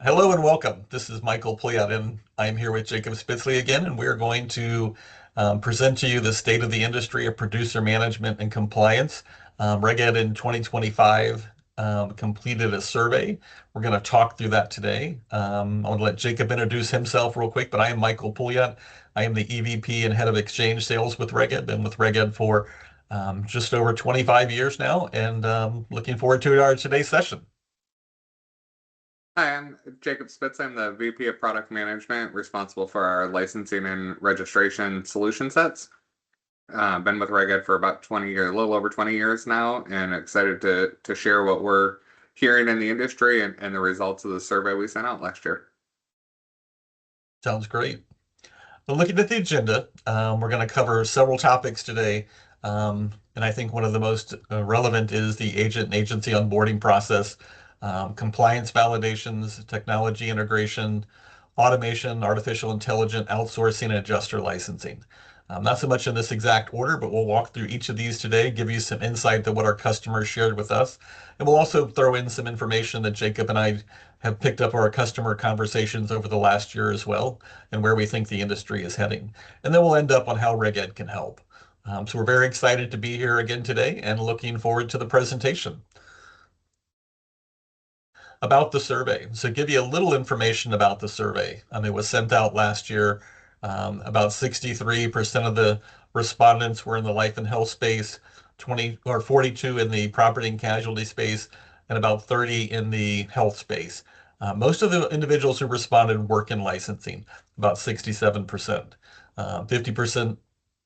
Hello and welcome. This is Michael Pliot, and I'm here with Jacob Spitzley again, and we're going to present to you the state of the industry of producer management and compliance. Reg Ed in 2025 completed a survey. We're going to talk through that today. I want to let Jacob introduce himself real quick, but I am Michael Pliot. I am the EVP and Head of Exchange Sales with Reg Ed. Been with Reg Ed for just over 25 years now, and looking forward to our today's session. Hi, I'm Jacob Spitz. I'm the VP of Product Management, responsible for our licensing and registration solution sets. Been with Reg Ed for about 20 years, a little over 20 years now, and excited to share what we're hearing in the industry and the results of the survey we sent out last year. Sounds great. Well, looking at the agenda, we're going to cover several topics today. And I think one of the most relevant is the agent and agency onboarding process, compliance validations, technology integration, automation, artificial intelligence, outsourcing, and adjuster licensing. Not so much in this exact order, but we'll walk through each of these today, give you some insight to what our customers shared with us. And we'll also throw in some information that Jacob and I have picked up our customer conversations over the last year as well, and where we think the industry is heading. And then we'll end up on how Reg Ed can help. So we're very excited to be here again today and looking forward to the presentation. About the survey. So give you a little information about the survey. It was sent out last year. About 63% of the respondents were in the life and health space, 20 or 42 in the property and casualty space, and about 30 in the health space. Most of the individuals who responded work in licensing, about 67%. 50%,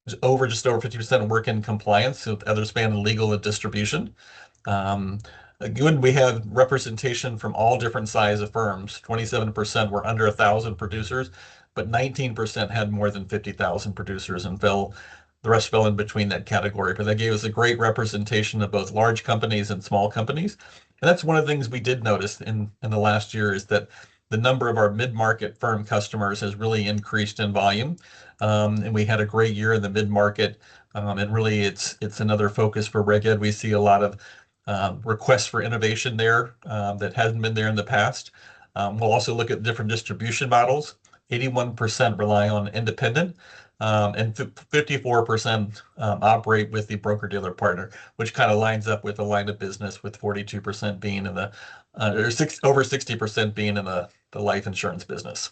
just over 50% work in compliance, with other span in legal and distribution. Again, we have representation from all different size of firms. 27% were under 1,000 producers, but 19% had more than 50,000 producers, and the rest fell in between that category. But that gave us a great representation of both large companies and small companies. And that's one of the things we did notice in the last year, is that the number of our mid-market firm customers has really increased in volume. And we had a great year in the mid-market. And really, it's another focus for Reg Ed. We see a lot of requests for innovation there that hasn't been there in the past. We'll also look at different distribution models. 81% rely on independent, and 54% operate with the broker-dealer partner, which kind of lines up with the line of business, with 42% being in the, over 60% being in the life insurance business.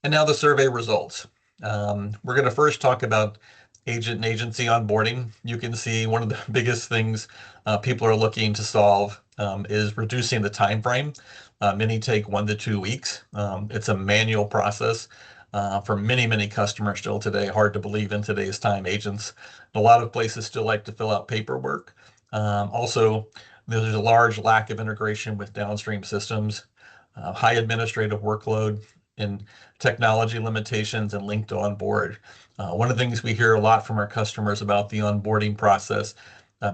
And now the survey results. We're going to first talk about agent and agency onboarding. You can see one of the biggest things people are looking to solve is reducing the time frame. Many take 1 to 2 weeks. It's a manual process for many customers still today. Hard to believe in today's time. Agents, a lot of places still like to fill out paperwork. Also, there's a large lack of integration with downstream systems, high administrative workload, and technology limitations, and linked to onboard. One of the things we hear a lot from our customers about the onboarding process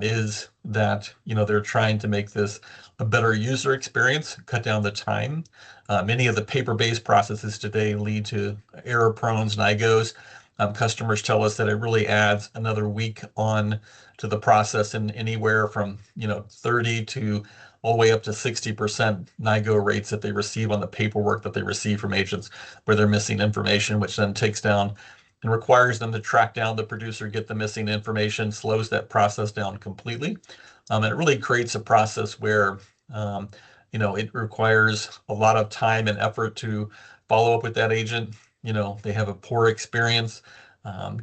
is that they're trying to make this a better user experience, cut down the time. Many of the paper-based processes today lead to error-prone NIGOs. Customers tell us that it really adds another week on to the process, in anywhere from 30 to all the way up to 60% NIGO rates that they receive on the paperwork that they receive from agents, where they're missing information, which then takes down and requires them to track down the producer, get the missing information, slows that process down completely. And it really creates a process where it requires a lot of time and effort to follow up with that agent. They have a poor experience.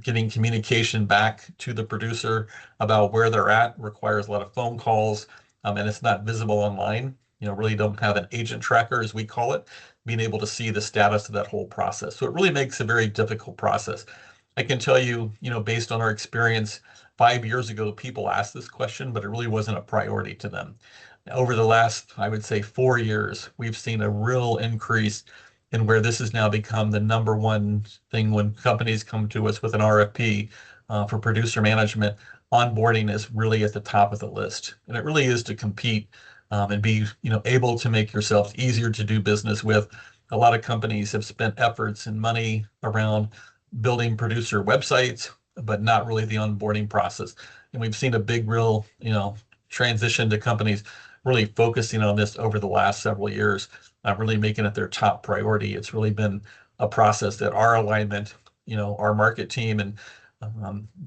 Getting communication back to the producer about where they're at requires a lot of phone calls, and it's not visible online. Really don't have an agent tracker, as we call it, being able to see the status of that whole process. So it really makes a very difficult process. I can tell you, based on our experience, 5 years ago, people asked this question, but it really wasn't a priority to them. Over the last, I would say, 4 years, we've seen a real increase in where this has now become the number one thing when companies come to us with an RFP for producer management. Onboarding is really at the top of the list, and it really is to compete and be able to make yourself easier to do business with. A lot of companies have spent efforts and money around building producer websites, but not really the onboarding process. And we've seen a big, real transition to companies really focusing on this over the last several years, really making it their top priority. It's really been a process that our alignment, our market team and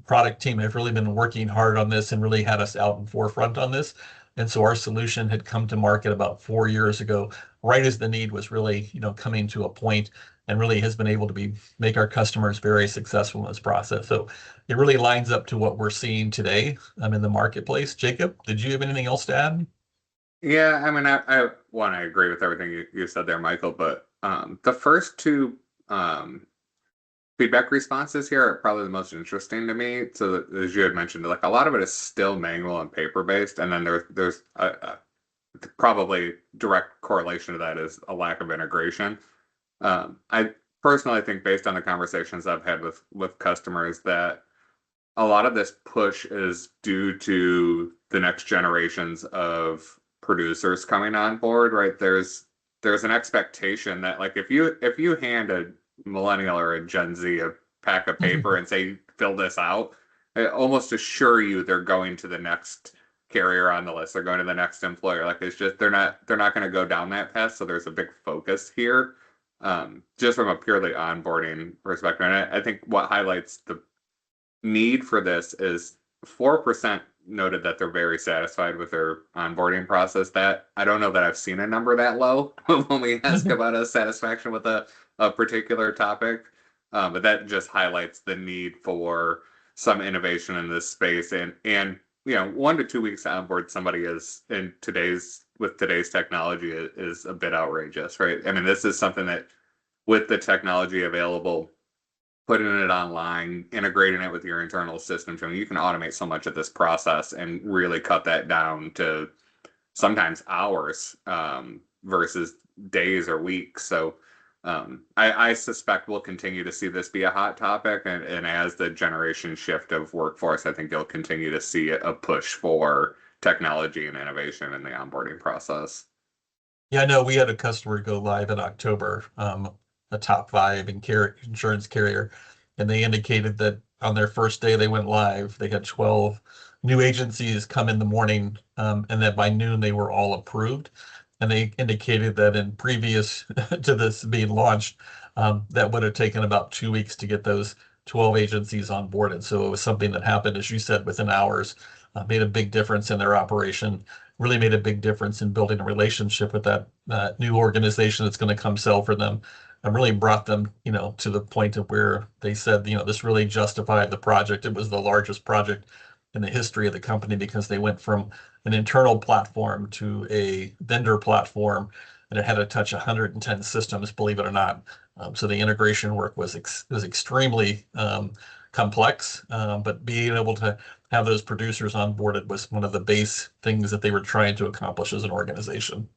product team have really been working hard on this and really had us out in forefront on this. And so our solution had come to market about 4 years ago, right as the need was really, coming to a point, and really has been able to make our customers very successful in this process. So it really lines up to what we're seeing today in the marketplace. Jacob, did you have anything else to add? Yeah, I mean, I agree with everything you said there, Michael, but the first two feedback responses here are probably the most interesting to me. So as you had mentioned, like a lot of it is still manual and paper based, and then there's probably direct correlation to that is a lack of integration. I personally think, based on the conversations I've had with customers, that a lot of this push is due to the next generations of producers coming on board, right? There's an expectation that, like, if you hand a millennial or a Gen Z a pack of paper and say fill this out, I almost assure you they're going to the next carrier on the list. They're going to the next employer. Like, it's just they're not going to go down that path. So there's a big focus here, just from a purely onboarding perspective. And I think what highlights the need for this is 4% noted that they're very satisfied with their onboarding process. That I don't know that I've seen a number that low when we ask about a satisfaction with a particular topic, but that just highlights the need for some innovation in this space. And 1 to 2 weeks to onboard somebody is with today's technology is a bit outrageous, right? I mean, this is something that, with the technology available, putting it online, integrating it with your internal systems, you can automate so much of this process and really cut that down to sometimes hours, versus days or weeks. So I suspect we'll continue to see this be a hot topic, and as the generation shift of workforce, I think you'll continue to see a push for technology and innovation in the onboarding process. Yeah, I know we had a customer go live in October, a top five insurance carrier, and they indicated that on their first day they went live, they had 12 new agencies come in the morning, and that by noon they were all approved. And they indicated that in previous to this being launched, that would have taken about 2 weeks to get those 12 agencies onboarded. So it was something that happened, as you said, within hours, made a big difference in their operation, really made a big difference in building a relationship with that new organization that's going to come sell for them, and really brought them, to the point of where they said, this really justified the project. It was the largest project in the history of the company, because they went from an internal platform to a vendor platform, and it had to touch 110 systems, believe it or not. So the integration work was extremely complex, but being able to have those producers onboarded was one of the base things that they were trying to accomplish as an organization.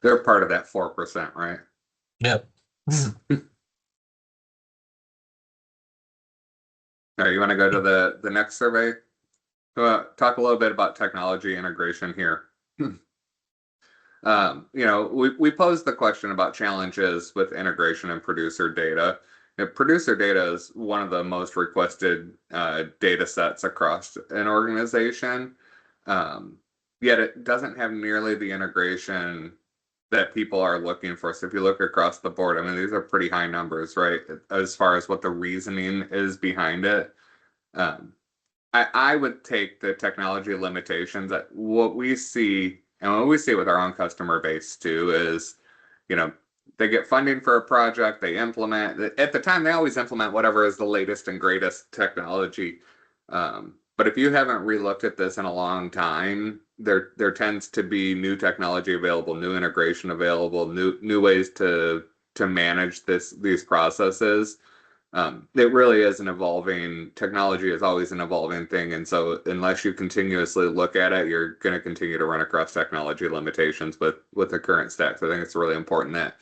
They're part of that 4%, right? Yeah. All right, you want to go to the next survey? Talk a little bit about technology integration here. We posed the question about challenges with integration and producer data. Producer data is one of the most requested data sets across an organization, yet it doesn't have nearly the integration that people are looking for. So if you look across the board, I mean, these are pretty high numbers, right? As far as what the reasoning is behind it. I would take the technology limitations that what we see, and what we see with our own customer base too, is, they get funding for a project, they implement. At the time, they always implement whatever is the latest and greatest technology. But if you haven't relooked at this in a long time, there tends to be new technology available, new integration available, new ways to manage these processes. It really is an evolving technology, is always an evolving thing. And so unless you continuously look at it, you're going to continue to run across technology limitations with the current stack. So I think it's really important that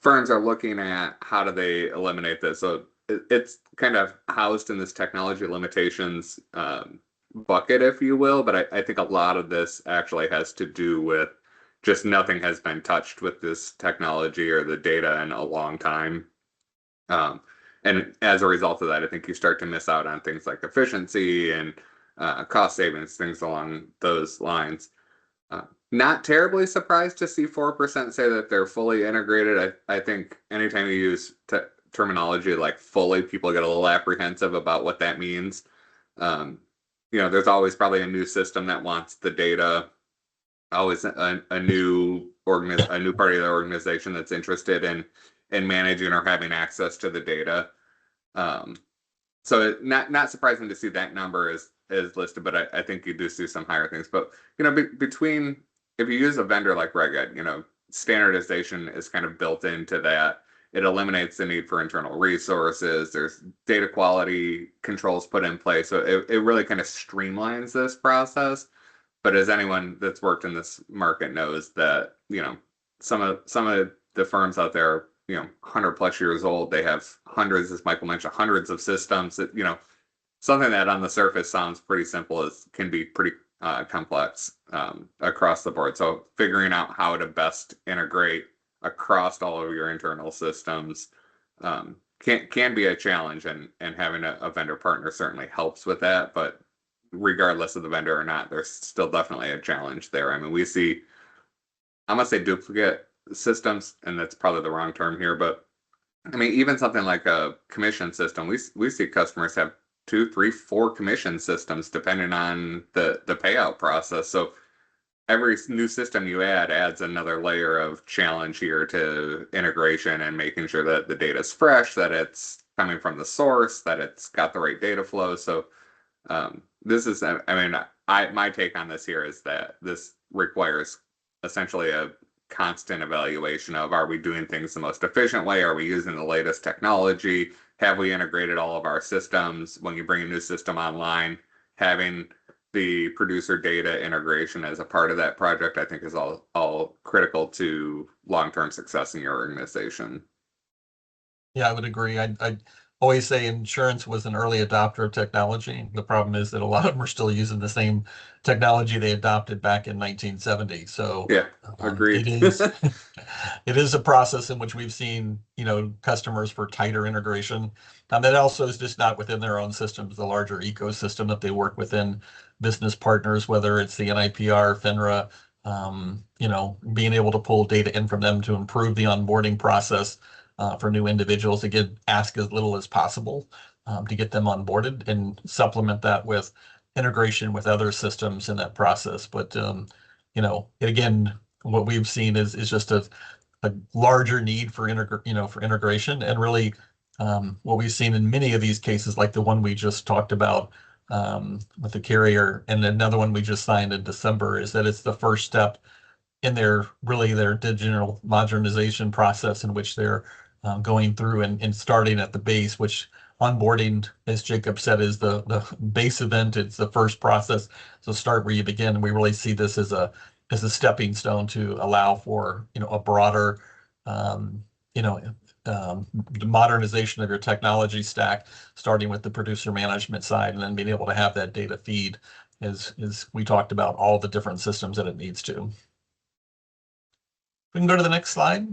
firms are looking at how do they eliminate this. So it's kind of housed in this technology limitations bucket, if you will. But I think a lot of this actually has to do with just nothing has been touched with this technology or the data in a long time. And as a result of that, I think you start to miss out on things like efficiency and cost savings, things along those lines. Not terribly surprised to see 4% say that they're fully integrated. I think anytime you use terminology like fully, people get a little apprehensive about what that means. Um, there's always probably a new system that wants the data, always a new part of the organization that's interested in managing or having access to the data. Um, so not surprising to see that number is listed, but I think you do see some higher things. But between, if you use a vendor like Reged, standardization is kind of built into that. It eliminates the need for internal resources. There's data quality controls put in place, so it really kind of streamlines this process. But as anyone that's worked in this market knows, that some of the firms out there, 100+ years old, they have hundreds, as Michael mentioned, hundreds of systems that, something that on the surface sounds pretty simple can be pretty complex across the board. So figuring out how to best integrate across all of your internal systems can be a challenge, and having a vendor partner certainly helps with that. But regardless of the vendor or not, there's still definitely a challenge there. I mean, we see, I'm gonna say duplicate systems, and that's probably the wrong term here, but I mean, even something like a commission system, we see customers have 2, 3, 4 commission systems depending on the payout process. So every new system you add adds another layer of challenge here to integration and making sure that the data is fresh, that it's coming from the source, that it's got the right data flow. So this is, I mean, my take on this here is that this requires essentially a constant evaluation of, are we doing things the most efficient way? Are we using the latest technology? Have we integrated all of our systems? When you bring a new system online, having the producer data integration as a part of that project, I think is all critical to long-term success in your organization. Yeah, I would agree. I always say insurance was an early adopter of technology. The problem is that a lot of them are still using the same technology they adopted back in 1970. So Yeah, it agreed. is it is a process in which we've seen, customers for tighter integration. That also is just not within their own systems, the larger ecosystem that they work within, business partners, whether it's the NIPR, FINRA, being able to pull data in from them to improve the onboarding process for new individuals. Again, ask as little as possible to get them onboarded, and supplement that with integration with other systems in that process. But again, what we've seen is just a larger need for integration, and really what we've seen in many of these cases, like the one we just talked about with the carrier, and another one we just signed in December, is that it's the first step in their digital modernization process, in which they're going through and starting at the base, which onboarding, as Jacob said, is the base event. It's the first process. So start where you begin. We really see this as a stepping stone to allow for a broader you know modernization of your technology stack, starting with the producer management side, and then being able to have that data feed, as we talked about, all the different systems that it needs to. We can go to the next slide.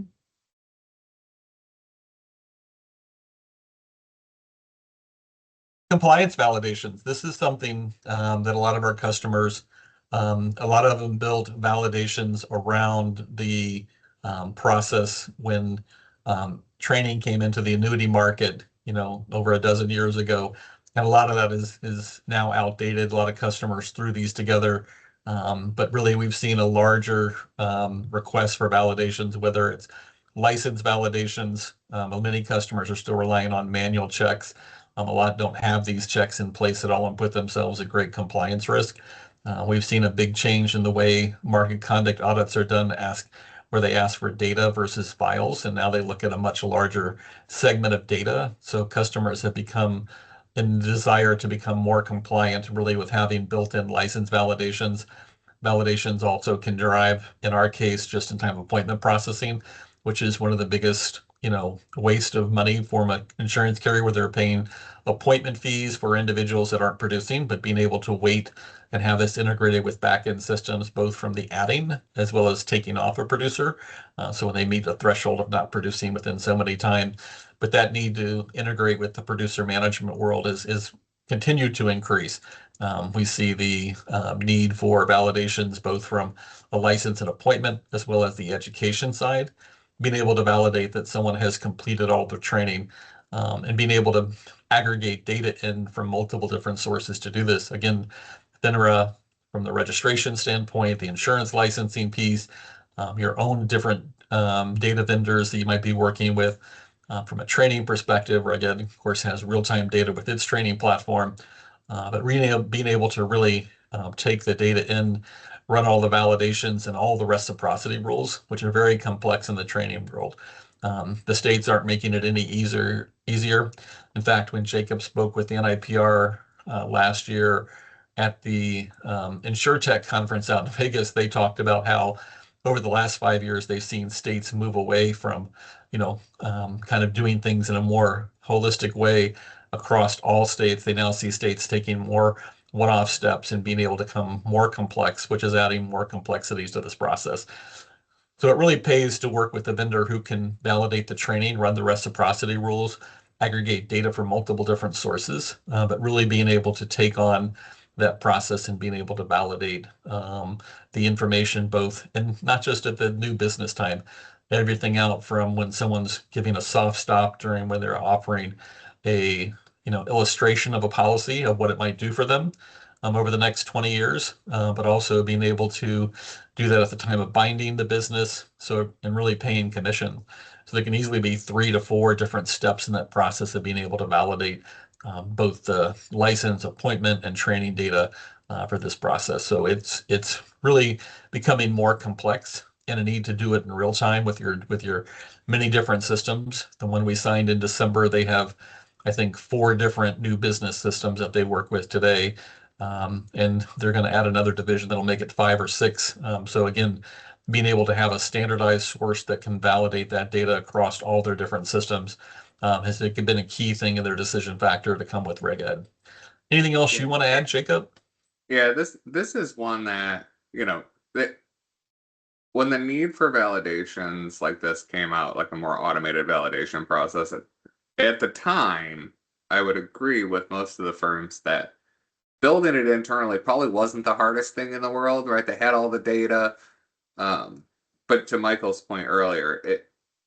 Compliance validations. This is something that a lot of our customers, a lot of them build validations around the process when training came into the annuity market, over a dozen years ago. And a lot of that is now outdated. A lot of customers threw these together. But really, we've seen a larger request for validations, whether it's license validations. Many customers are still relying on manual checks. A lot don't have these checks in place at all and put themselves at great compliance risk. We've seen a big change in the way market conduct audits are done, where they ask for data versus files, and now they look at a much larger segment of data. So customers have become in desire to become more compliant, really, with having built-in license validations. Validations also can drive, in our case, just-in-time appointment processing, which is one of the biggest, waste of money for an insurance carrier, where they're paying appointment fees for individuals that aren't producing, but being able to wait and have this integrated with back-end systems, both from the adding as well as taking off a producer. So when they meet the threshold of not producing within so many time, but that need to integrate with the producer management world is continued to increase. We see the need for validations both from a license and appointment as well as the education side. Being able to validate that someone has completed all their training and being able to aggregate data in from multiple different sources to do this. Again, FINRA from the registration standpoint, the insurance licensing piece, your own different data vendors that you might be working with. From a training perspective, Reged, of course, has real-time data with its training platform, but being able to really take the data in, run all the validations and all the reciprocity rules, which are very complex in the training world. The states aren't making it any easier. In fact, when Jacob spoke with the NIPR last year at the InsurTech conference out in Vegas, they talked about how over the last 5 years they've seen states move away from, kind of doing things in a more holistic way across all states. They now see states taking more one-off steps and being able to become more complex, which is adding more complexities to this process. So it really pays to work with a vendor who can validate the training, run the reciprocity rules, aggregate data from multiple different sources, but really being able to take on that process and being able to validate the information both, and not just at the new business time, everything out from when someone's giving a soft stop during when they're offering a illustration of a policy of what it might do for them over the next 20 years, but also being able to do that at the time of binding the business, and really paying commission. So there can easily be 3 to 4 different steps in that process of being able to validate both the license, appointment, and training data for this process. So it's really becoming more complex, and a need to do it in real time with your many different systems. The one we signed in December, they have, I think, 4 different new business systems that they work with today. And they're going to add another division that'll make it 5 or 6. So again, being able to have a standardized source that can validate that data across all their different systems has been a key thing in their decision factor to come with Reg Ed. Anything else Yeah, you want to add, Jacob? yeah. This is one that that when the need for validations like this came out, like a more automated validation process, at the time, I would agree with most of the firms that building it internally probably wasn't the hardest thing in the world, right? They had all the data. Um, but to Michael's point earlier,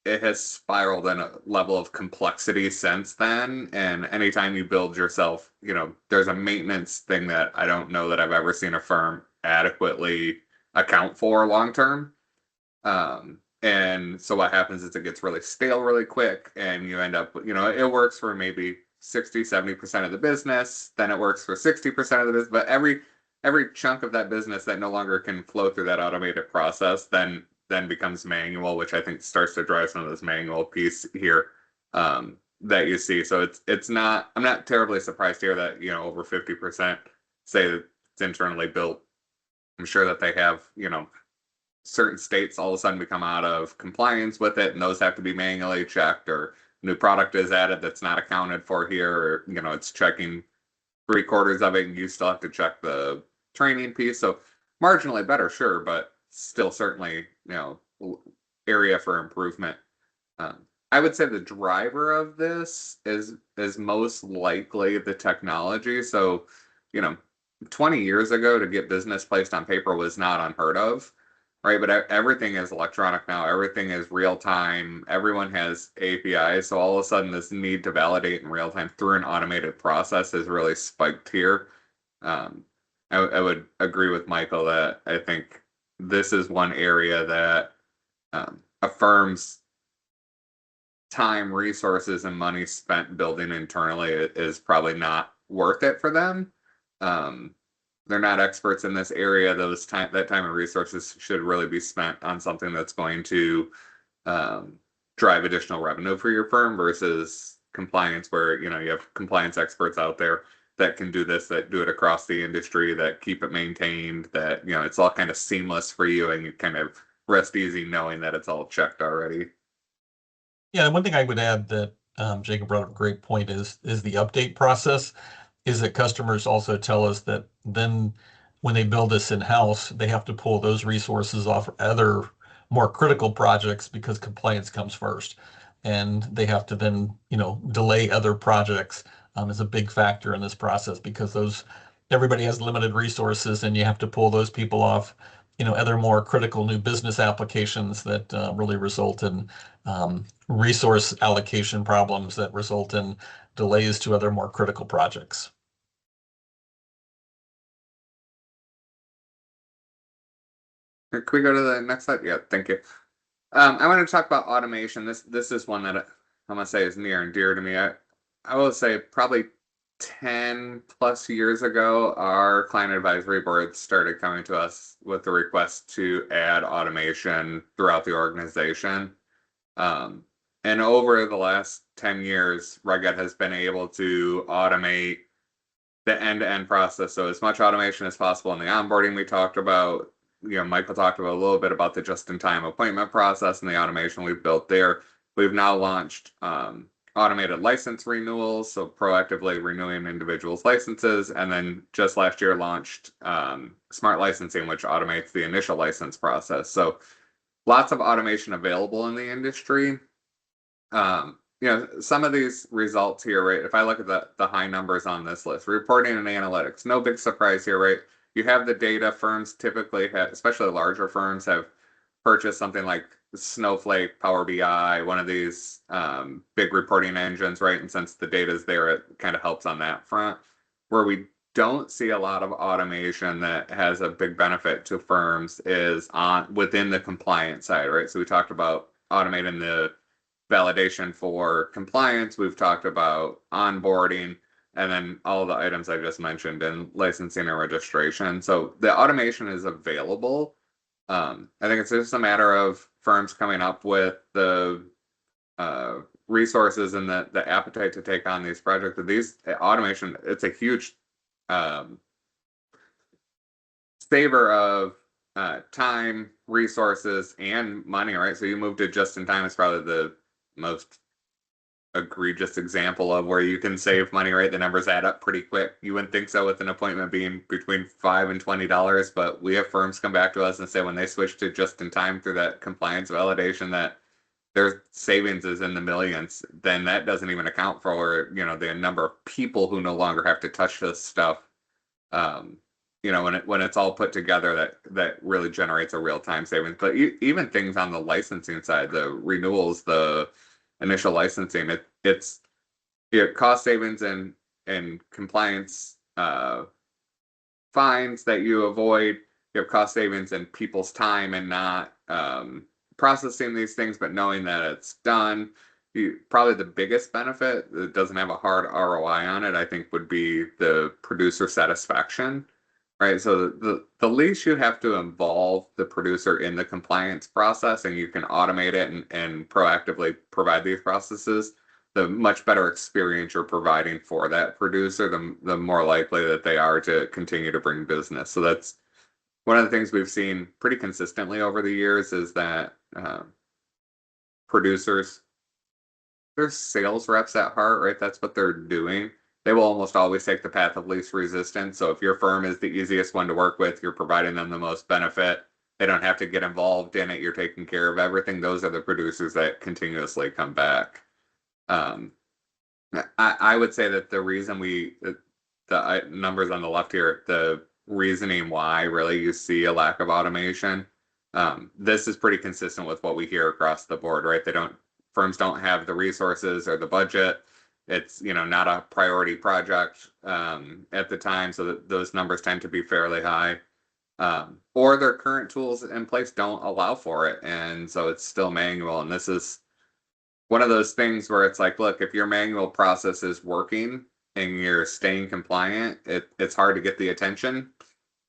it has spiraled in a level of complexity since then. And anytime you build yourself, there's a maintenance thing that I don't know that I've ever seen a firm adequately account for long term. And so what happens is it gets really stale really quick, and you end up, it works for maybe 60-70% of the business, then it works for 60% of the business, but every chunk of that business that no longer can flow through that automated process then becomes manual, which I think starts to drive some of this manual piece here that you see. So it's not, I'm not terribly surprised here that over 50% say that it's internally built. I'm sure that they have certain states all of a sudden become out of compliance with it, and those have to be manually checked, or new product is added that's not accounted for here, or it's checking 3/4 of it and you still have to check the training piece. So marginally better, sure, but still certainly area for improvement. I would say the driver of this is most likely the technology. So 20 years ago, to get business placed on paper was not unheard of, right? But everything is electronic now. Everything is real time. Everyone has APIs. So all of a sudden, this need to validate in real time through an automated process has really spiked here. I would agree with Michael that I think this is one area that a firm's time, resources, and money spent building internally is probably not worth it for them. They're not experts in this area. That time and resources should really be spent on something that's going to drive additional revenue for your firm versus compliance, where you have compliance experts out there that can do this, that do it across the industry, that keep it maintained, that it's all kind of seamless for you, and you kind of rest easy knowing that it's all checked already. Yeah, and one thing I would add that Jacob brought up a great point is the update process. Is that customers also tell us that then when they build this in-house, they have to pull those resources off other more critical projects because compliance comes first. And they have to then, delay other projects is a big factor in this process because those everybody has limited resources and you have to pull those people off, other more critical new business applications that really result in resource allocation problems that result in delays to other more critical projects. Can we go to the next slide? Yeah, thank you. I want to talk about automation. This is one that I'm gonna say is near and dear to me. I will say probably 10 plus years ago, our client advisory board started coming to us with the request to add automation throughout the organization. And over the last 10 years, Rugged has been able to automate the end-to-end process. So as much automation as possible in the onboarding we talked about. Michael talked about a little bit about the just-in-time appointment process and the automation we've built there. We've now launched automated license renewals, so proactively renewing individuals' licenses, and then just last year launched smart licensing, which automates the initial license process. So lots of automation available in the industry. Some of these results here, right? If I look at the high numbers on this list, reporting and analytics, no big surprise here, right? You have the data. Firms typically have, especially larger firms, have purchased something like Snowflake, Power BI, one of these big reporting engines, right? And since the data is there, it kind of helps on that front. Where we don't see a lot of automation that has a big benefit to firms is within the compliance side, right? So we talked about automating the validation for compliance. We've talked about onboarding, and then all the items I just mentioned in licensing and registration. So the automation is available. I think it's just a matter of firms coming up with the resources and the appetite to take on these projects. These automation, it's a huge saver of time, resources, and money, right? So you move to just in time is probably the most egregious example of where you can save money, right? The numbers add up pretty quick. You wouldn't think so with an appointment being between $5 and $20, but we have firms come back to us and say when they switch to just in time through that compliance validation that their savings is in the millions. Then that doesn't even account for the number of people who no longer have to touch this stuff. When it's all put together, that really generates a real time savings. But even things on the licensing side, the renewals, the initial licensing, it's cost savings and compliance fines that you avoid. You have cost savings in people's time and not processing these things, but knowing that it's done. Probably the biggest benefit that doesn't have a hard ROI on it, I think, would be the producer satisfaction. Right, so the least you have to involve the producer in the compliance process, and you can automate it and proactively provide these processes, the much better experience you're providing for that producer, the more likely that they are to continue to bring business. So that's one of the things we've seen pretty consistently over the years is that producers, they're sales reps at heart, right? That's what they're doing. They will almost always take the path of least resistance. So if your firm is the easiest one to work with, you're providing them the most benefit. They don't have to get involved in it. You're taking care of everything. Those are the producers that continuously come back. I would say that the reason the numbers on the left here, the reasoning why really you see a lack of automation, this is pretty consistent with what we hear across the board, right? Firms don't have the resources or the budget. It's not a priority project at the time, so those numbers tend to be fairly high, or their current tools in place don't allow for it, and so it's still manual. And this is one of those things where it's like, look, if your manual process is working and you're staying compliant, it's hard to get the attention,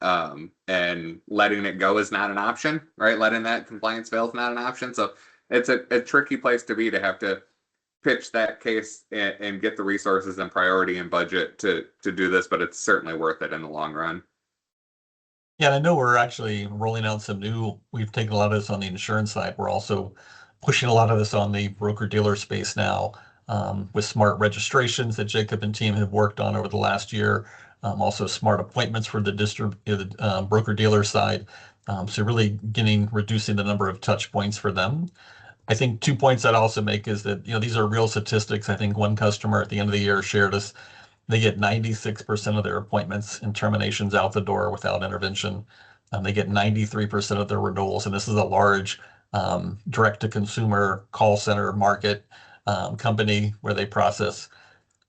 and letting it go is not an option, right? Letting that compliance fail is not an option. So it's a tricky place to be, to have to pitch that case and get the resources and priority and budget to do this, but it's certainly worth it in the long run. Yeah, and I know we're actually rolling out we've taken a lot of this on the insurance side. We're also pushing a lot of this on the broker-dealer space now, with smart registrations that Jacob and team have worked on over the last year. Also smart appointments for the broker-dealer side. So really reducing the number of touch points for them. I think 2 points I'd also make is that, these are real statistics. I think one customer at the end of the year shared us They get 96% of their appointments and terminations out the door without intervention. They get 93% of their renewals, and this is a large direct-to-consumer call center market company where they process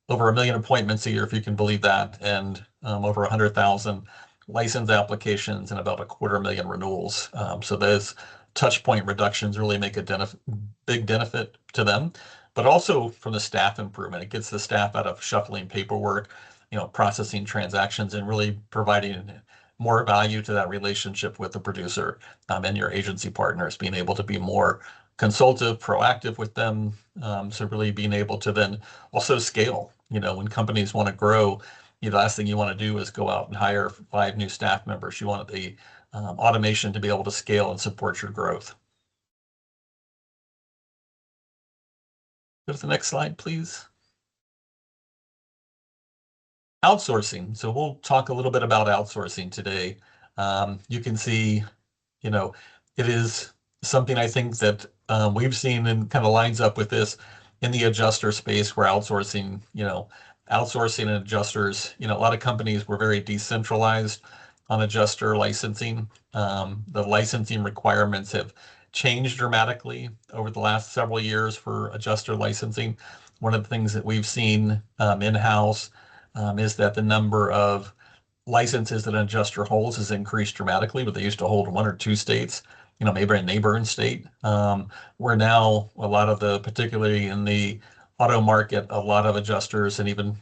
over 1 million appointments a year, if you can believe that, and over 100,000 license applications and about 250,000 renewals. So those touch point reductions really make a big benefit to them, but also from the staff improvement. It gets the staff out of shuffling paperwork, processing transactions, and really providing more value to that relationship with the producer and your agency partners, being able to be more consultative, proactive with them. So really being able to then also scale. When companies want to grow, the last thing you want to do is go out and hire 5 new staff members. You want the automation to be able to scale and support your growth. Go to the next slide, please. Outsourcing. So we'll talk a little bit about outsourcing today. You can see, it is something I think that we've seen and kind of lines up with this in the adjuster space where outsourcing and adjusters, a lot of companies were very decentralized on adjuster licensing. The licensing requirements have changed dramatically over the last several years for adjuster licensing. One of the things that we've seen in-house is that the number of licenses that an adjuster holds has increased dramatically, but they used to hold 1 or 2 states, maybe a neighboring state. Where now a lot of particularly in the auto market, a lot of adjusters and even,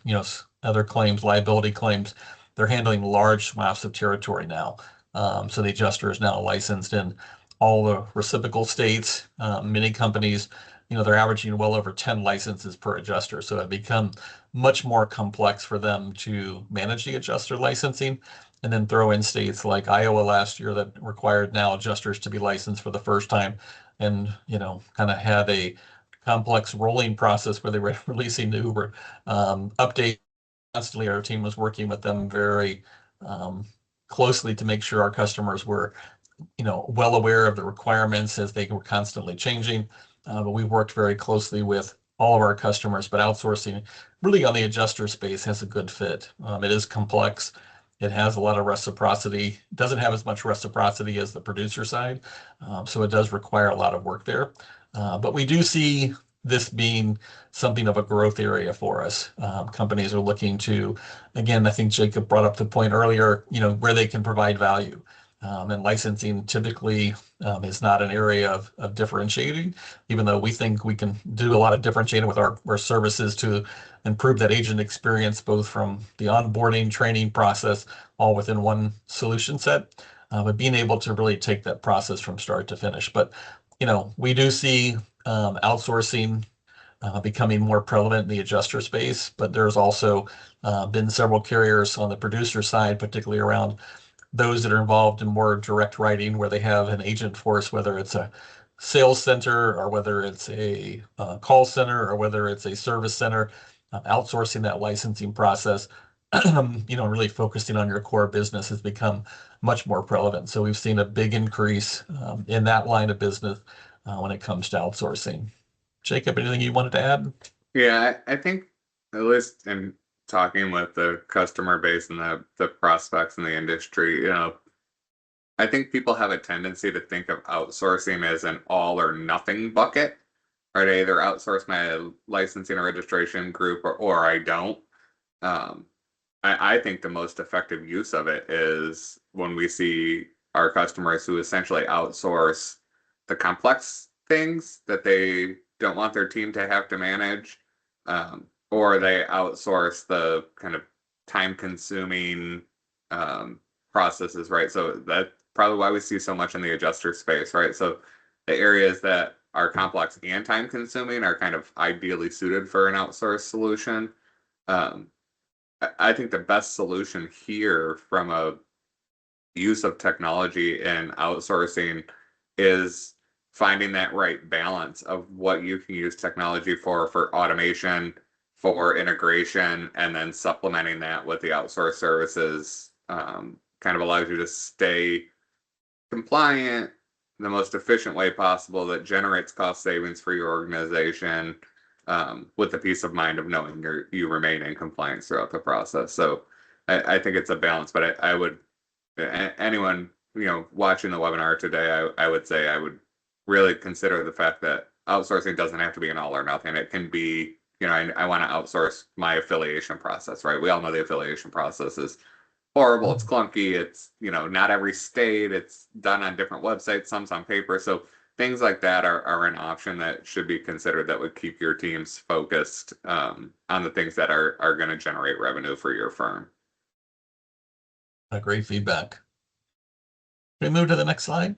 other claims, liability claims, they're handling large swaths of territory now. So the adjuster is now licensed in all the reciprocal states. Many companies, they're averaging well over 10 licenses per adjuster. So it become much more complex for them to manage the adjuster licensing, and then throw in states like Iowa last year that required now adjusters to be licensed for the first time, and kind of had a complex rolling process where they were releasing new updates constantly. Our team was working with them very closely to make sure our customers were well aware of the requirements as they were constantly changing. But we've worked very closely with all of our customers, but outsourcing really on the adjuster space has a good fit. It is complex. It has a lot of reciprocity. It doesn't have as much reciprocity as the producer side. So it does require a lot of work there. But we do see this being something of a growth area for us. Companies are looking to, again, I think Jacob brought up the point earlier, where they can provide value. And licensing typically is not an area of differentiating, even though we think we can do a lot of differentiating with our services to improve that agent experience, both from the onboarding training process, all within one solution set, but being able to really take that process from start to finish. But, we do see outsourcing becoming more prevalent in the adjuster space, but there's also been several carriers on the producer side, particularly around those that are involved in more direct writing, where they have an agent force, whether it's a sales center or whether it's a call center or whether it's a service center, outsourcing that licensing process, really focusing on your core business has become much more prevalent. So we've seen a big increase in that line of business when it comes to outsourcing. Jacob, anything you wanted to add? Yeah, I think at least in talking with the customer base and the prospects in the industry, I think people have a tendency to think of outsourcing as an all or nothing bucket. Right? I either outsource my licensing or registration group or I don't. I think the most effective use of it is when we see our customers who essentially outsource the complex things that they don't want their team to have to manage, or they outsource the kind of time-consuming processes, right? So that's probably why we see so much in the adjuster space, right? So the areas that are complex and time-consuming are kind of ideally suited for an outsourced solution. I think the best solution here from a use of technology and outsourcing is finding that right balance of what you can use technology for automation, for integration, and then supplementing that with the outsourced services kind of allows you to stay compliant the most efficient way possible that generates cost savings for your organization, with the peace of mind of knowing you remain in compliance throughout the process. So I think it's a balance, but I would, anyone, watching the webinar today, I would say I would really consider the fact that outsourcing doesn't have to be an all or nothing. It can be, I want to outsource my affiliation process, right? We all know the affiliation process is horrible. It's clunky. It's, not every state. It's done on different websites. Some's on paper. So things like that are an option that should be considered that would keep your teams focused on the things that are going to generate revenue for your firm. Great feedback. Can we move to the next slide?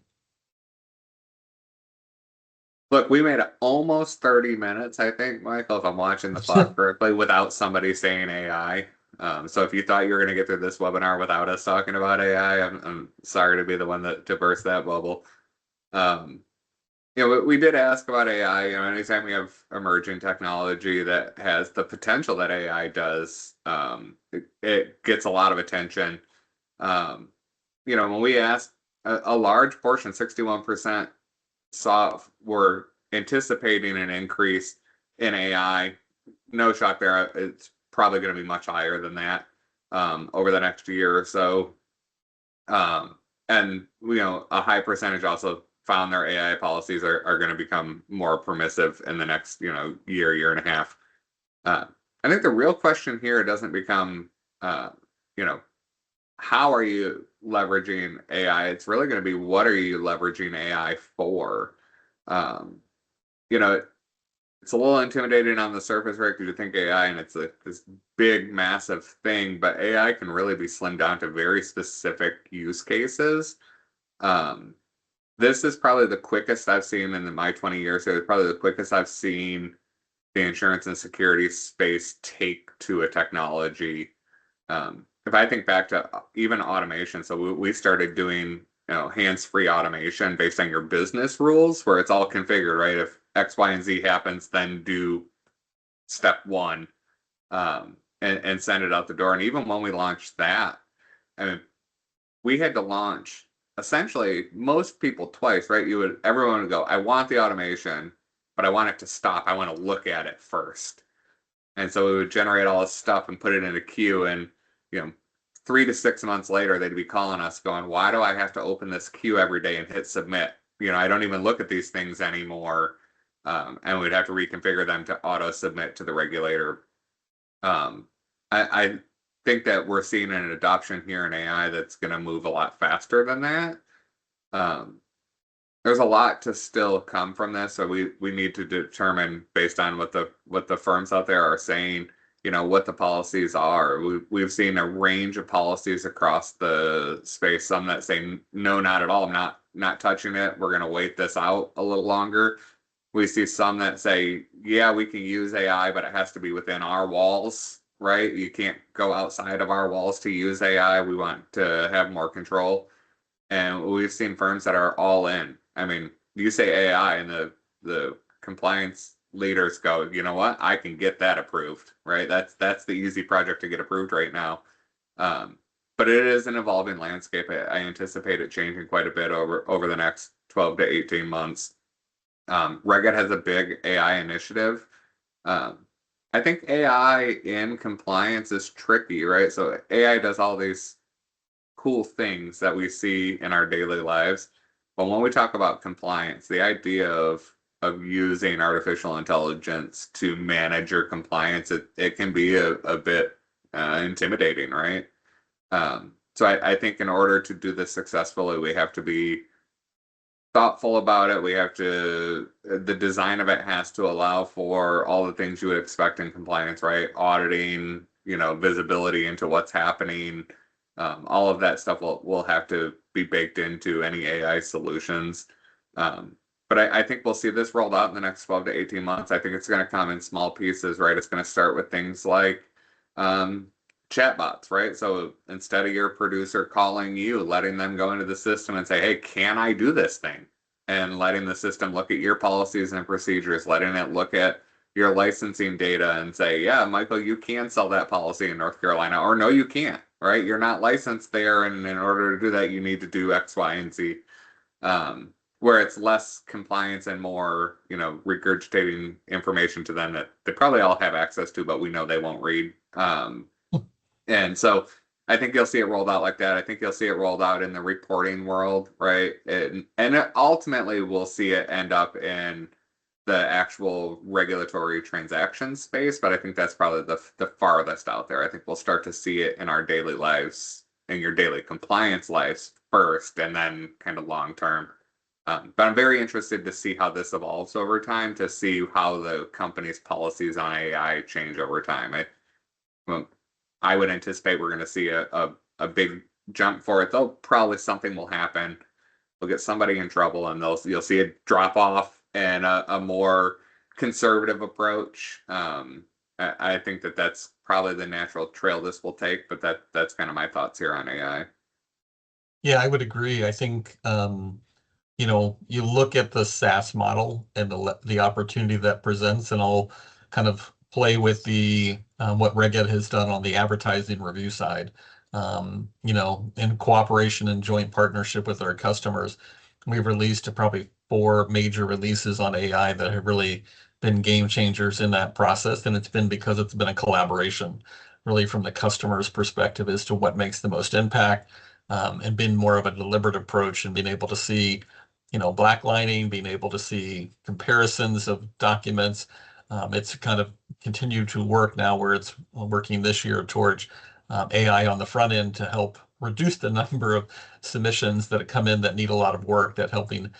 Look, we made it almost 30 minutes, I think, Michael, if I'm watching the clock correctly, without somebody saying AI. So if you thought you were going to get through this webinar without us talking about AI, I'm sorry to be the one to burst that bubble. We did ask about AI. Anytime we have emerging technology that has the potential that AI does, it gets a lot of attention. When we asked, a large portion, 61%, were anticipating an increase in AI. No shock there. It's probably going to be much higher than that over the next year or so. And a high percentage also found their AI policies are going to become more permissive in the next year and a half. I think the real question here doesn't become how are you leveraging AI? It's really going to be, what are you leveraging AI for? It's a little intimidating on the surface, right? Because you think AI and it's this big, massive thing, but AI can really be slimmed down to very specific use cases. This is probably the quickest I've seen in my 20 years. So it's probably the quickest I've seen the insurance and security space take to a technology. If I think back to even automation, so we started doing hands-free automation based on your business rules, where it's all configured, right? If X, Y, and Z happens, then do step one, and send it out the door. And even when we launched that, I mean, we had to launch essentially most people twice, right? Everyone would go, I want the automation, but I want it to stop. I want to look at it first. And so we would generate all this stuff and put it in a queue, and 3 to 6 months later, they'd be calling us going, why do I have to open this queue every day and hit submit? I don't even look at these things anymore. And we'd have to reconfigure them to auto submit to the regulator. I think that we're seeing an adoption here in AI that's going to move a lot faster than that. There's a lot to still come from this, so we need to determine, based on what the firms out there are saying, what the policies are. We've seen a range of policies across the space. Some that say no, not at all. I'm not touching it. We're going to wait this out a little longer. We see some that say, yeah, we can use AI, but it has to be within our walls, right? You can't go outside of our walls to use AI. We want to have more control. And we've seen firms that are all in. I mean, you say AI and the compliance leaders go, you know what? I can get that approved, right? That's the easy project to get approved right now. But it is an evolving landscape. I anticipate it changing quite a bit over the next 12 to 18 months. Reg Ed has a big AI initiative. I think AI in compliance is tricky, right? So AI does all these cool things that we see in our daily lives. But when we talk about compliance, the idea of using artificial intelligence to manage your compliance, it can be a bit intimidating, right? So I think in order to do this successfully, we have to be thoughtful about it. The design of it has to allow for all the things you would expect in compliance, right? Auditing, visibility into what's happening. All of that stuff will have to be baked into any AI solutions. But I think we'll see this rolled out in the next 12 to 18 months. I think it's going to come in small pieces, right? It's going to start with things like chatbots, right? So instead of your producer calling you, letting them go into the system and say, hey, can I do this thing? And letting the system look at your policies and procedures, letting it look at your licensing data and say, yeah, Michael, you can sell that policy in North Carolina, or no, you can't, right? You're not licensed there, and in order to do that, you need to do X, Y, and Z. where it's less compliance and more, regurgitating information to them that they probably all have access to, but we know they won't read. And so I think you'll see it rolled out like that. I think you'll see it rolled out in the reporting world, right? And ultimately, we'll see it end up in the actual regulatory transaction space, but I think that's probably the farthest out there. I think we'll start to see it in our daily lives, in your daily compliance lives first, and then kind of long term. But I'm very interested to see how this evolves over time, to see how the company's policies on AI change over time. Well, I would anticipate we're going to see a big jump for it. Though probably something will happen. We'll get somebody in trouble, and you'll see a drop off and a more conservative approach. I think that's probably the natural trail this will take, but that's kind of my thoughts here on AI. Yeah, I would agree. I think you look at the SaaS model and the opportunity that presents, and I'll kind of play with the what Reged has done on the advertising review side. In cooperation and joint partnership with our customers, we've released probably 4 major releases on AI that have really been game changers in that process, and it's been because it's been a collaboration, really from the customer's perspective as to what makes the most impact, and been more of a deliberate approach and being able to see blacklining, being able to see comparisons of documents. It's kind of continued to work now where it's working this year towards AI on the front end to help reduce the number of submissions that come in that need a lot of work, that helping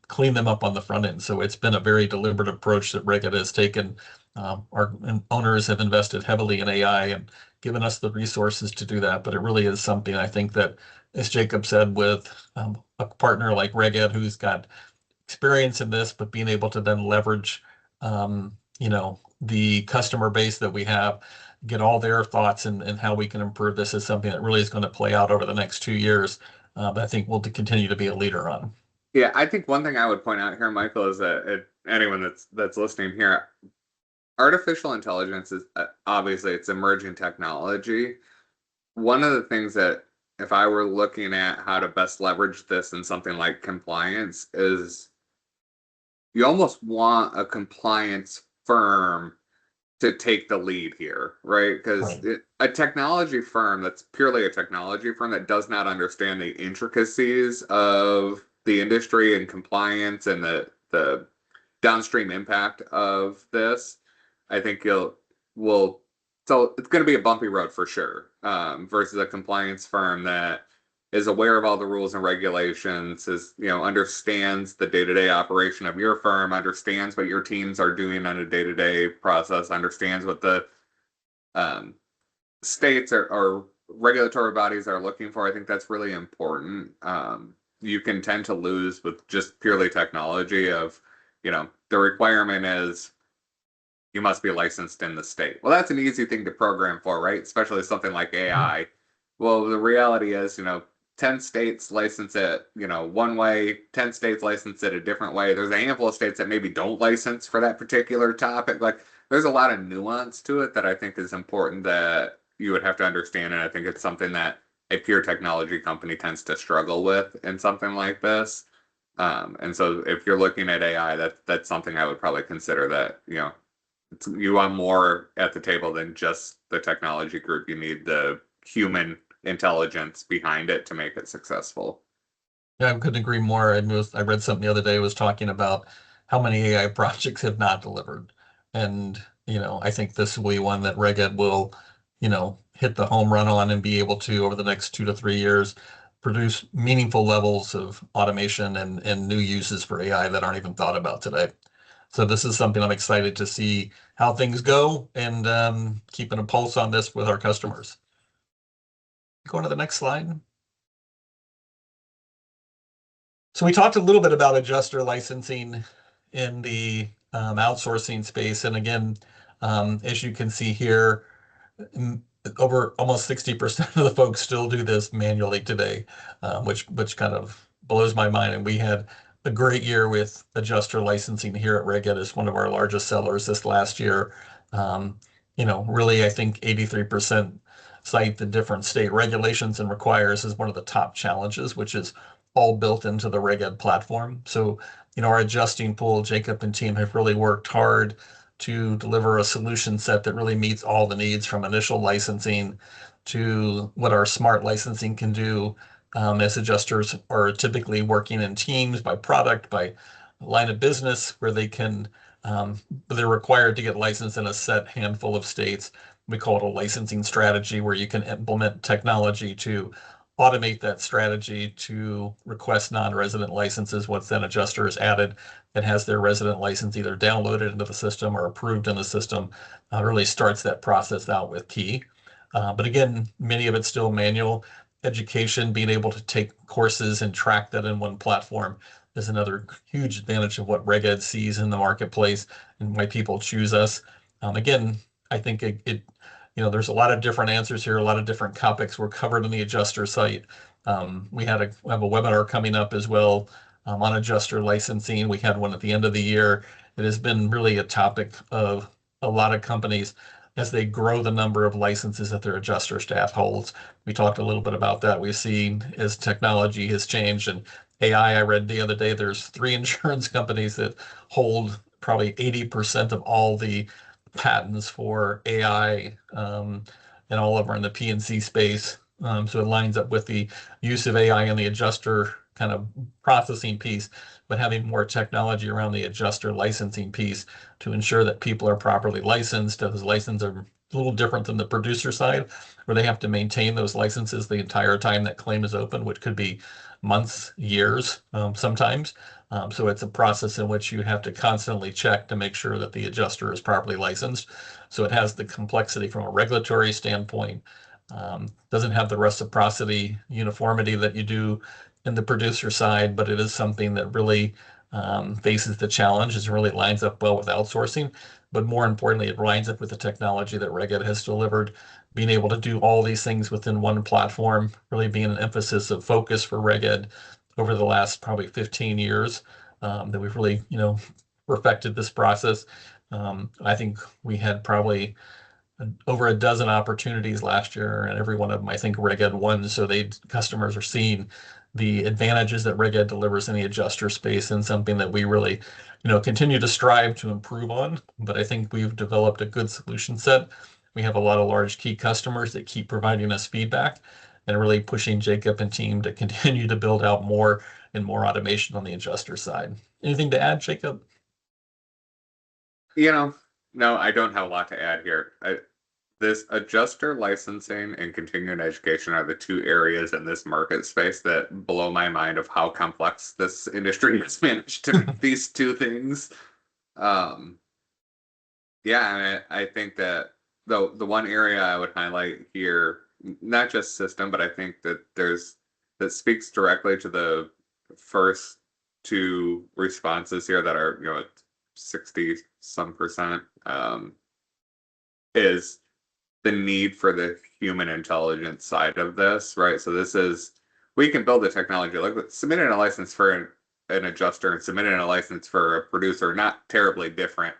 clean them up on the front end. So it's been a very deliberate approach that Regit has taken. Our owners have invested heavily in AI and given us the resources to do that, but it really is something I think that, as Jacob said, with a partner like Reged who's got experience in this, but being able to then leverage, the customer base that we have, get all their thoughts and how we can improve this is something that really is going to play out over the next 2 years. But I think we'll continue to be a leader on. Yeah, I think one thing I would point out here, Michael, is that anyone that's listening here, artificial intelligence is obviously it's emerging technology. One of the things that, if I were looking at how to best leverage this in something like compliance, is you almost want a compliance firm to take the lead here, right? Because Right. a technology firm that's purely a technology firm that does not understand the intricacies of the industry and compliance and the downstream impact of this, I think will so it's going to be a bumpy road for sure. Versus a compliance firm that is aware of all the rules and regulations, understands the day-to-day operation of your firm, understands what your teams are doing on a day-to-day process, understands what the um, states or regulatory bodies are looking for. I think that's really important. You can tend to lose with just purely technology of, the requirement is you must be licensed in the state. Well, that's an easy thing to program for, right? Especially something like AI. Well, the reality is, 10 states license it, one way, 10 states license it a different way. There's a handful of states that maybe don't license for that particular topic. Like, there's a lot of nuance to it that I think is important that you would have to understand. And I think it's something that a pure technology company tends to struggle with in something like this. And so if you're looking at AI, that's something I would probably consider that, you want more at the table than just the technology group. You need the human intelligence behind it to make it successful. Yeah, I couldn't agree more. I read something the other day was talking about how many AI projects have not delivered. And, I think this will be one that Reged will, hit the home run on and be able to, over the next 2 to 3 years, produce meaningful levels of automation and new uses for AI that aren't even thought about today. So this is something I'm excited to see how things go, and keeping a pulse on this with our customers. Go to the next slide. So we talked a little bit about adjuster licensing in the outsourcing space. And again, as you can see here, over almost 60% of the folks still do this manually today, which kind of blows my mind. And we had a great year with adjuster licensing here at Reged as one of our largest sellers this last year. Really, I think 83% cite the different state regulations and requires as one of the top challenges, which is all built into the Reg Ed platform. So, our adjusting pool, Jacob and team have really worked hard to deliver a solution set that really meets all the needs from initial licensing to what our smart licensing can do, as adjusters are typically working in teams by product, by line of business, where they're required to get licensed in a set handful of states. We call it a licensing strategy, where you can implement technology to automate that strategy to request non-resident licenses once that adjuster is added and has their resident license either downloaded into the system or approved in the system. Really starts that process out with Key. But again, many of it's still manual. Education, being able to take courses and track that in one platform is another huge advantage of what Reg Ed sees in the marketplace and why people choose us. Again, I think there's a lot of different answers here, a lot of different topics were covered on the adjuster site. We have a webinar coming up as well, on adjuster licensing. We had one at the end of the year. It has been really a topic of a lot of companies as they grow the number of licenses that their adjuster staff holds. We talked a little bit about that. We've seen as technology has changed and AI, I read the other day, there's 3 insurance companies that hold probably 80% of all the patents for AI, and all of them are in the P&C space. So it lines up with the use of AI in the adjuster kind of processing piece, but having more technology around the adjuster licensing piece to ensure that people are properly licensed. Those licenses are a little different than the producer side, where they have to maintain those licenses the entire time that claim is open, which could be months, years, sometimes. So it's a process in which you have to constantly check to make sure that the adjuster is properly licensed. So it has the complexity from a regulatory standpoint. Doesn't have the reciprocity, uniformity that you do in the producer side, but it is something that really faces the challenge. It really lines up well with outsourcing, but more importantly, it lines up with the technology that Reg Ed has delivered. Being able to do all these things within one platform, really being an emphasis of focus for Reg Ed over the last probably 15 years, that we've really, perfected this process. I think we had probably over a dozen opportunities last year, and every one of them, I think Reg Ed won. So customers are seeing the advantages that Reg Ed delivers in the adjuster space, and something that we really, continue to strive to improve on. But I think we've developed a good solution set. We have a lot of large key customers that keep providing us feedback and really pushing Jacob and team to continue to build out more and more automation on the adjuster side. Anything to add, Jacob? No, I don't have a lot to add here. This adjuster licensing and continuing education are the 2 areas in this market space that blow my mind of how complex this industry has managed to make these 2 things. Yeah, I think that the one area I would highlight here, not just system, but I think that that speaks directly to the first 2 responses here that are 60 some percent, is the need for the human intelligence side of this, right? So we can build the technology, like submitting a license for an adjuster and submitting a license for a producer, not terribly different.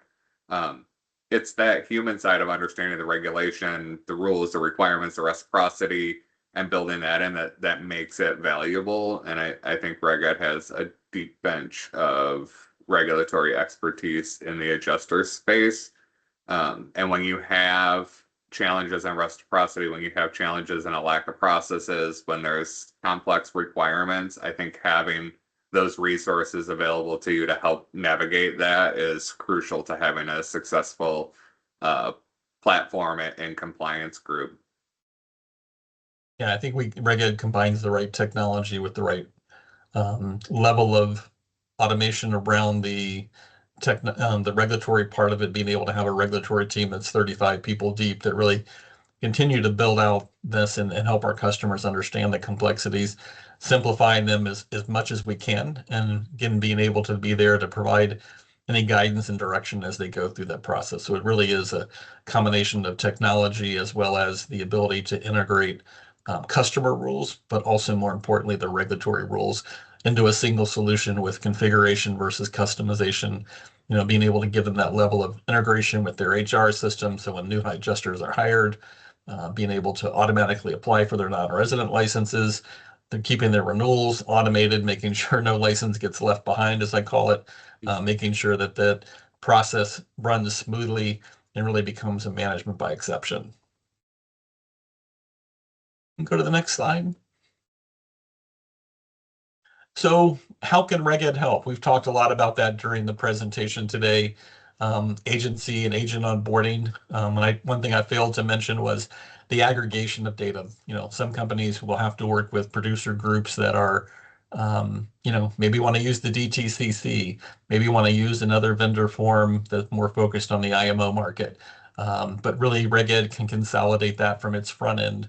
It's that human side of understanding the regulation, the rules, the requirements, the reciprocity, and building that in that makes it valuable. And I think Reg Ed has a deep bench of regulatory expertise in the adjuster space. And when you have challenges in reciprocity, when you have challenges in a lack of processes, when there's complex requirements, I think having those resources available to you to help navigate that is crucial to having a successful platform and compliance group. Yeah, I think Reg Ed combines the right technology with the right level of automation around the regulatory part of it, being able to have a regulatory team that's 35 people deep that really continue to build out this and help our customers understand the complexities, simplifying them as much as we can, and again, being able to be there to provide any guidance and direction as they go through that process. So it really is a combination of technology as well as the ability to integrate customer rules, but also more importantly, the regulatory rules into a single solution with configuration versus customization, being able to give them that level of integration with their HR system. So when new adjusters are hired, being able to automatically apply for their non-resident licenses, they're keeping their renewals automated, making sure no license gets left behind, as I call it, making sure that that process runs smoothly and really becomes a management by exception. Go to the next slide. So how can Reg Ed help? We've talked a lot about that during the presentation today. Agency and agent onboarding. One thing I failed to mention was the aggregation of data. Some companies will have to work with producer groups that are, maybe want to use the DTCC, maybe want to use another vendor form that's more focused on the IMO market. But really, Reg Ed can consolidate that from its front end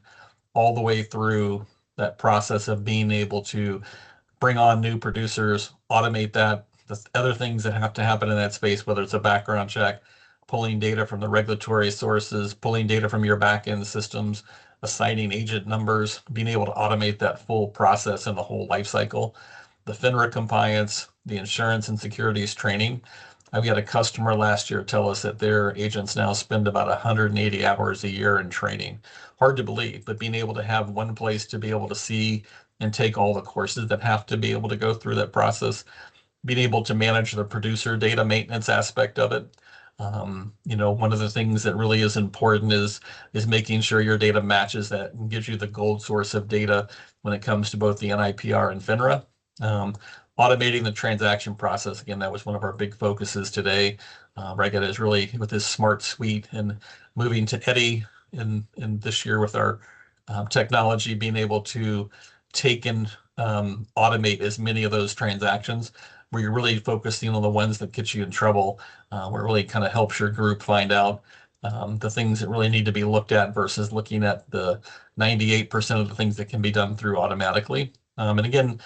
all the way through that process of being able to bring on new producers, automate that. The other things that have to happen in that space, whether it's a background check, pulling data from the regulatory sources, pulling data from your back-end systems, assigning agent numbers, being able to automate that full process and the whole life cycle. The FINRA compliance, the insurance and securities training. We had a customer last year tell us that their agents now spend about 180 hours a year in training. Hard to believe, but being able to have one place to be able to see and take all the courses that have to be able to go through that process, being able to manage the producer data maintenance aspect of it. One of the things that really is important is making sure your data matches that and gives you the gold source of data when it comes to both the NIPR and FINRA. Automating the transaction process. Again, that was one of our big focuses today. Reg Ed is really with this smart suite and moving to Eddie in this year with our technology, being able to take and automate as many of those transactions where you're really focusing on the ones that get you in trouble, where it really kind of helps your group find out the things that really need to be looked at versus looking at the 98% of the things that can be done through automatically. And again,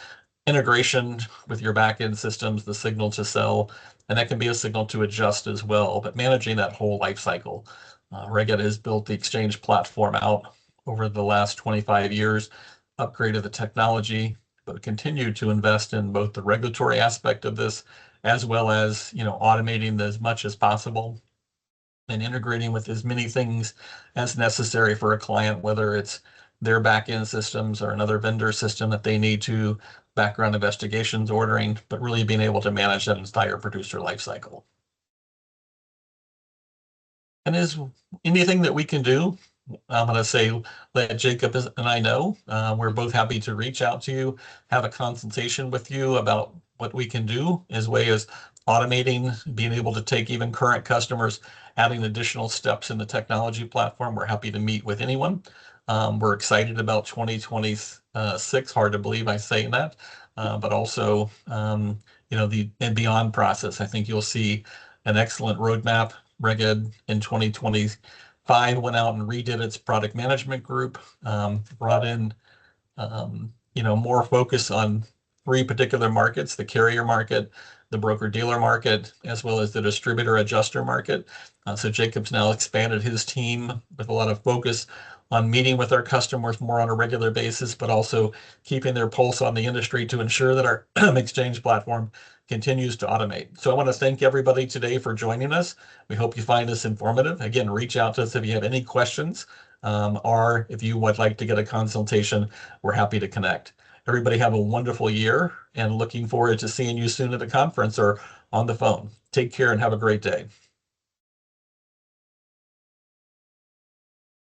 integration with your back-end systems, the signal to sell, and that can be a signal to adjust as well, but managing that whole life cycle. Reg Ed has built the exchange platform out over the last 25 years, upgraded the technology, but continued to invest in both the regulatory aspect of this as well as automating as much as possible and integrating with as many things as necessary for a client, whether it's their back-end systems or another vendor system that they need to background investigations ordering, but really being able to manage that entire producer lifecycle. And is anything that we can do? I'm going to say, let Jacob and I know. We're both happy to reach out to you, have a consultation with you about what we can do as way as automating, being able to take even current customers, adding additional steps in the technology platform. We're happy to meet with anyone. We're excited about 2026. Hard to believe I say that, but also, the and beyond process. I think you'll see an excellent roadmap. Reg Ed in 2025 went out and redid its product management group, brought in more focus on three particular markets: the carrier market, the broker dealer market, as well as the distributor adjuster market. So Jacob's now expanded his team with a lot of focus on meeting with our customers more on a regular basis, but also keeping their pulse on the industry to ensure that our exchange platform continues to automate. So I want to thank everybody today for joining us. We hope you find this informative. Again, reach out to us if you have any questions, or if you would like to get a consultation, we're happy to connect. Everybody have a wonderful year and looking forward to seeing you soon at the conference or on the phone. Take care and have a great day.